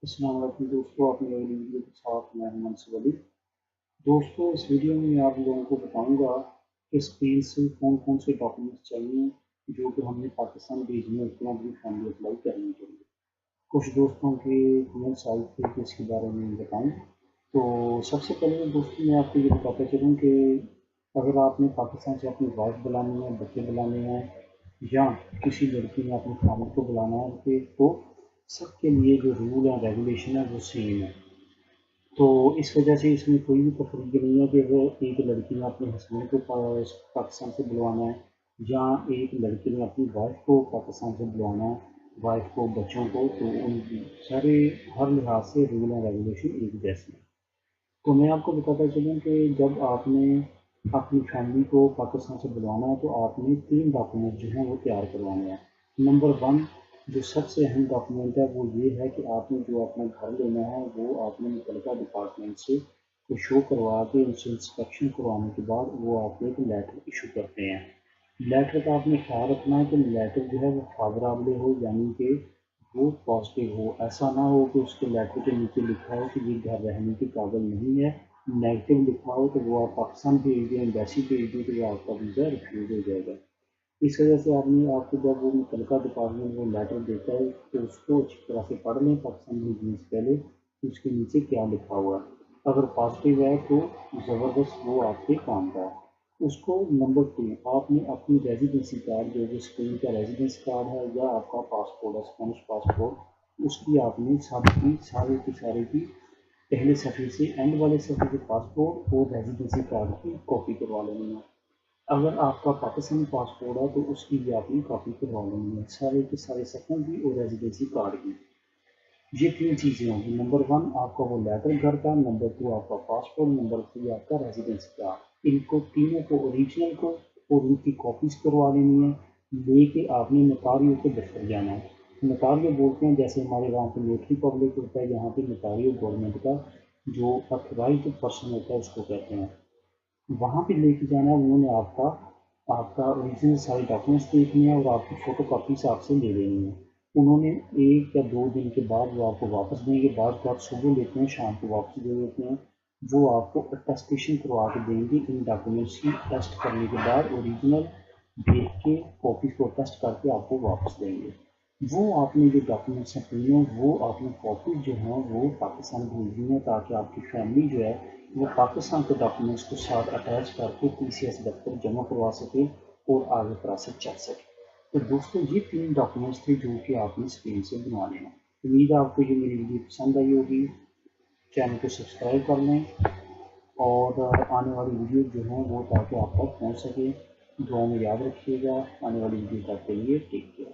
अस्सलाम वालेकुम दोस्तों, अपनी अगली वीडियो के साथ मैं हूं मनसूर अली। दोस्तों, इस वीडियो में मैं आप लोगों को बताऊंगा कि स्पेन से कौन कौन से डॉक्यूमेंट्स चाहिए जो कि हमें पाकिस्तान भेजने होते हैं अपनी फैमिली अप्लाई करने के लिए। कुछ दोस्तों के कमेंट्स आए थे कि इसके बारे में बताऊं। तो सबसे पहले दोस्तों मैं आपको ये बताता चलूँ कि अगर आपने पाकिस्तान से अपनी वाइफ बुलानी है, बच्चे बुलाने हैं या किसी लड़की ने अपनी फैमिली को बुलाना है तो सबके लिए जो रूल है रेगुलेशन है वो सेम है। तो इस वजह से इसमें कोई भी तफरीक नहीं है कि वो एक लड़की ने अपने हस्बैंड को पाकिस्तान से बुलवाना है या एक लड़की ने अपनी वाइफ को पाकिस्तान से बुलवाना है, वाइफ को, बच्चों को। तो उन सारे हर लिहाज से रूल एंड रेगुलेशन एक जैसे हैं। तो मैं आपको बताता चलूँ कि जब आपने अपनी फैमिली को पाकिस्तान से बुलवाना है तो आपने 3 डॉक्यूमेंट जो हैं वो तैयार करवाने हैं। नंबर 1 जो सबसे अहम डॉक्यूमेंट है वो ये है कि आपने जो अपना घर लेना है वो आपने मुतल्लिका डिपार्टमेंट से को शो करवा के उनसे इंस्पेक्शन करवाने के बाद वो आपको एक लेटर इशू करते हैं। लेटर का आपने ख्याल रखना है कि लेटर जो है वो फावराबले हो, यानी कि वो पॉजिटिव हो। ऐसा ना हो कि उसके लेटर के नीचे लिखा हो कि ये घर रहने के काबिल नहीं है, नेगेटिव लिखा हो तो वो आप पाकिस्तान भेज दें, एम्बेसी भेज दें तो वो आपका वीज़ा रिफ्यूज़ हो जाएगा। इस वजह से आपको जब वो मुतल्लिका डिपार्टमेंट वो लेटर देता है तो उसको अच्छी तरह से पढ़ लें पाकिस्तान भेजने से पहले कि उसके नीचे क्या लिखा हुआ है। अगर पॉजिटिव है तो ज़बरदस्त वो आपके काम का है। उसको नंबर 2 आपने अपनी रेजिडेंसी कार्ड जो भी स्पेन का रेजिडेंस कार्ड है या आपका पासपोर्ट है, स्पेनिश पासपोर्ट, उसकी आपने सारी की पहले सफ़े से एंड वाले सफ़े के पासपोर्ट और रेजिडेंसी कार्ड की कॉपी करवा लेनी है। अगर आपका पाकिस्तानी पासपोर्ट है तो उसकी भी आपने कॉपी करवा लेनी है, सारे के सारे सफ़ों की और रेजिडेंसी कार्ड की। ये 3 चीज़ें होंगी। नंबर 1 आपका वो लेटर घर का, नंबर 2 आपका पासपोर्ट, नंबर 3 आपका रेजिडेंसी कार्ड। इनको तीनों को, ओरिजिनल को और उनकी कॉपीज़ करवा लेनी है। लेके आपने नोटारियो के दफ्तर जाना है। नोटारियो बोलते हैं, जैसे हमारे वहाँ पे नोटरी पब्लिक होता है, यहाँ पे नोटारियो गवर्नमेंट का जो अथोराइज्ड पर्सन होता है उसको कहते हैं। वहाँ पे लेके जाना है। उन्होंने आपका आपका ओरिजिनल सारे डॉक्यूमेंट्स देखने हैं और आपकी फ़ोटो कॉपीज आपसे ले लेनी है। उन्होंने 1 या 2 दिन के बाद वो आपको वापस देंगे। बाद आप सुबह लेते हैं, शाम को वापस दे देते हैं। वो आपको अटेस्टेशन करवा के देंगे इन डॉक्यूमेंट्स की। टेस्ट करने के बाद ओरिजिनल देख के कॉपीज़ को टेस्ट करके आपको वापस देंगे। वो आपने जो डॉक्यूमेंट्स हैं तीनों, वो आपने कॉपी जो हैं वो पाकिस्तान भेजनी है ताकि आपकी फैमिली जो है वो पाकिस्तान के डॉक्यूमेंट्स को साथ अटैच करके पीसीएस दफ्तर जमा करवा सके और आगे प्रोसेस चल सके। तो दोस्तों, ये 3 डॉक्यूमेंट्स थे जो कि आपने स्क्रीन से बनवाने हैं। उम्मीद है आपको ये मेरी वीडियो पसंद आई होगी। चैनल को सब्सक्राइब कर लें और आने वाली वीडियो जो है वो ताकि आप तक पहुँच सके। दुआ में याद रखिएगा। आने वाली वीडियो तक के लिए टेक केयर।